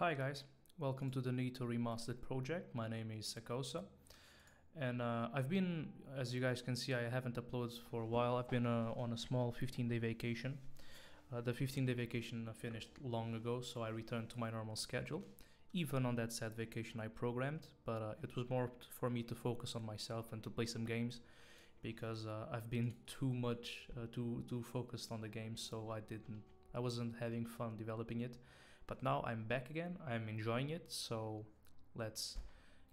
Hi guys, welcome to the Nitto Remastered project. My name is Sakosa, and I've been, as you guys can see, I haven't uploaded for a while. I've been on a small 15-day vacation. The 15-day vacation finished long ago, so I returned to my normal schedule. Even on that sad vacation I programmed, but it was more for me to focus on myself and to play some games, because I've been too focused on the game, so I wasn't having fun developing it. But now I'm back again, I'm enjoying it, so let's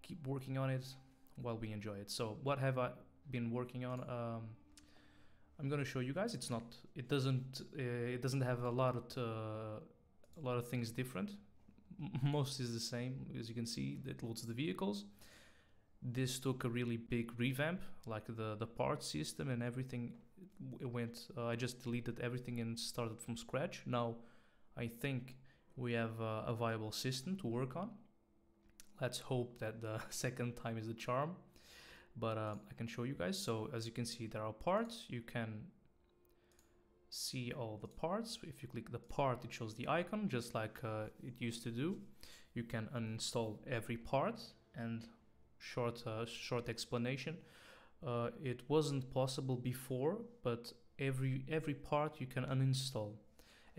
keep working on it while we enjoy it. So what have I been working on? I'm gonna show you guys. It doesn't have a lot of things different. Most is the same. As you can see, it loads the vehicles. This took a really big revamp, like the part system and everything. It went. I just deleted everything and started from scratch. Now, I think we have a viable system to work on. Let's hope that the second time is the charm. But I can show you guys. So as you can see, there are parts. You can see all the parts. If you click the part, it shows the icon, just like it used to do. You can uninstall every part. And short explanation, it wasn't possible before, but every part you can uninstall,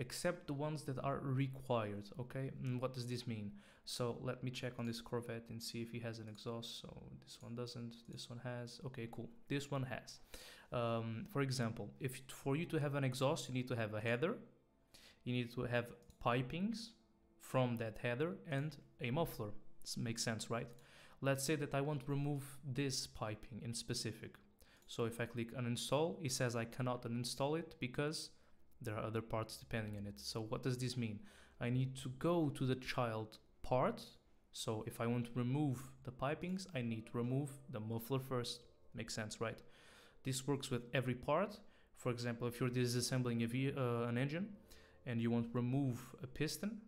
except the ones that are required. Okay, and what does this mean? So let me check on this Corvette and see if he has an exhaust. So this one doesn't, this one has. Okay, cool, this one has. For example, for you to have an exhaust, you need to have a header, you need to have pipings from that header, and a muffler. This makes sense, right? Let's say that I want to remove this piping in specific. So if I click uninstall, it says I cannot uninstall it because there are other parts depending on it. So what does this mean? I need to go to the child part. So if I want to remove the pipings, I need to remove the muffler first. Makes sense, right? This works with every part. For example, if you're disassembling an engine and you want to remove a piston,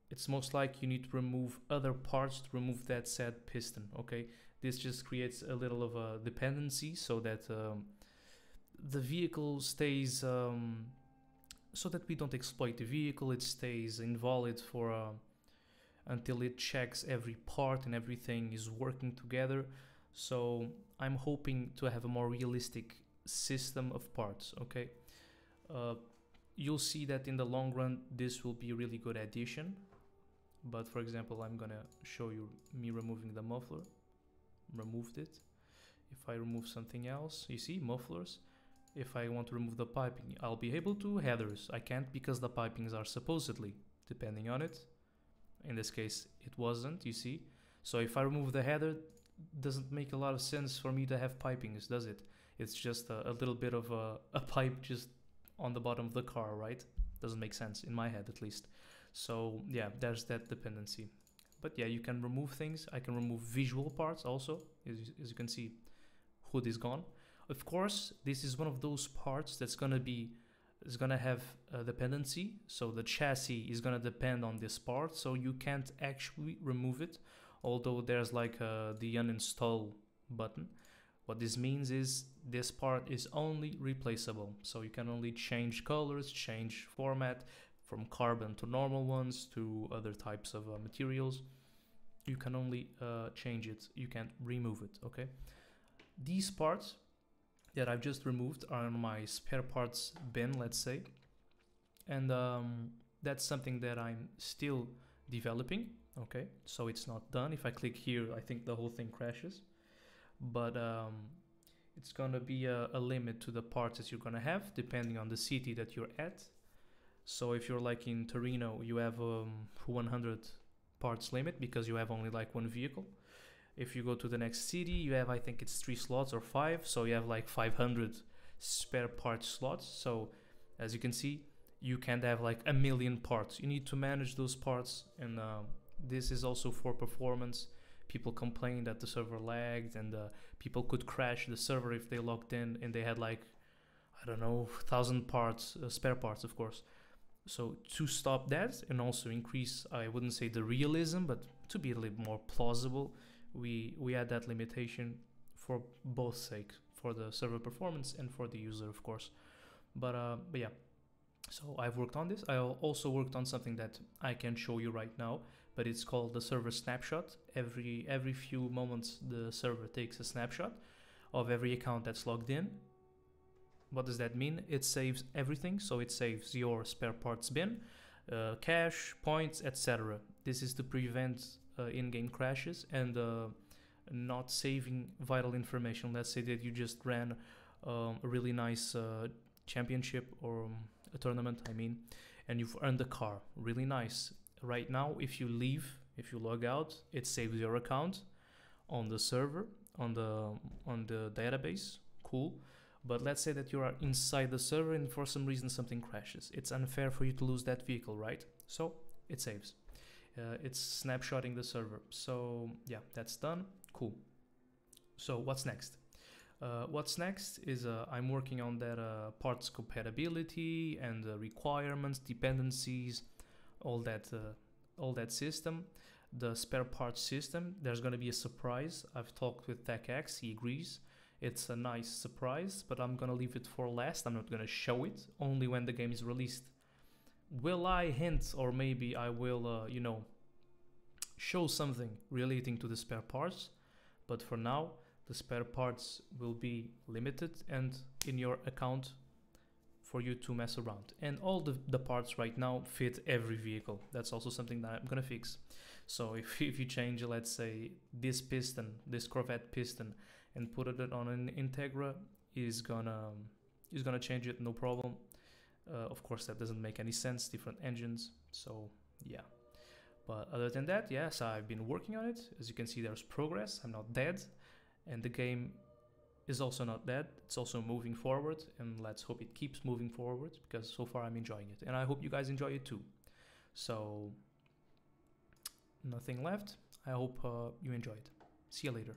it's most like you need to remove other parts to remove that said piston. Okay, this just creates a little of a dependency so that the vehicle stays, so that we don't exploit the vehicle. It stays invalid for until it checks every part and everything is working together. So I'm hoping to have a more realistic system of parts. Okay, you'll see that in the long run this will be a really good addition. But for example, I'm gonna show you me removing the muffler. Removed it. If I remove something else, you see mufflers. If I want to remove the piping, I'll be able to. Headers, I can't because the pipings are supposedly depending on it. In this case, it wasn't, you see. So if I remove the header, doesn't make a lot of sense for me to have pipings, does it? It's just a little bit of a pipe just on the bottom of the car, right? Doesn't make sense, in my head at least. So yeah, there's that dependency. But yeah, you can remove things. I can remove visual parts also. As you can see, hood is gone. Of course, this is one of those parts that's gonna have a dependency. So the chassis is gonna depend on this part, so you can't actually remove it, although there's like the uninstall button. What this means is this part is only replaceable, so you can only change colors, change format from carbon to normal ones to other types of materials. You can only change it, you can't remove it. Okay, these parts that I've just removed are on my spare parts bin, let's say, and that's something that I'm still developing. Okay, so it's not done. If I click here, I think the whole thing crashes, but it's gonna be a limit to the parts that you're gonna have depending on the city that you're at. So if you're like in Torino, you have 100 parts limit because you have only like one vehicle. If you go to the next city, you have, I think it's 3 slots or 5, so you have like 500 spare parts slots. So as you can see, you can't have like a million parts. You need to manage those parts, and this is also for performance. People complain that the server lagged, and people could crash the server if they logged in and they had like, I don't know, 1,000 parts, spare parts, of course. So to stop that and also increase, I wouldn't say the realism, but to be a little more plausible, we add that limitation for both sake, for the server performance and for the user, of course. But yeah, So I've worked on this. I also worked on something that I can show you right now, but it's called the server snapshot. Every few moments the server takes a snapshot of every account that's logged in. What does that mean? It saves everything. So it saves your spare parts bin, cache, points, etc. This is to prevent in-game crashes and not saving vital information. Let's say that you just ran a really nice championship or a tournament, I mean, and you've earned a car. Really nice. Right now, if you leave, if you log out, it saves your account on the server, on the database. Cool. But let's say that you are inside the server and for some reason something crashes. It's unfair for you to lose that vehicle, right? So it saves. It's snapshotting the server. So yeah, that's done. Cool. So what's next? What's next is I'm working on that parts compatibility and requirements, dependencies, all that system. The spare parts system, there's going to be a surprise. I've talked with TechX, he agrees. It's a nice surprise, but I'm going to leave it for last. I'm not going to show it, only when the game is released. Will I hint, or maybe I will, show something relating to the spare parts, but for now, the spare parts will be limited and in your account for you to mess around. And all the parts right now fit every vehicle. That's also something that I'm gonna fix. So if you change, let's say, this piston, this Corvette piston, and put it on an Integra, is gonna change it, no problem. Of course, that doesn't make any sense, different engines, so yeah. But other than that, yes, I've been working on it. As you can see, there's progress. I'm not dead. And the game is also not dead. It's also moving forward. And let's hope it keeps moving forward, because so far I'm enjoying it. And I hope you guys enjoy it too. So, nothing left. I hope you enjoy it. See you later.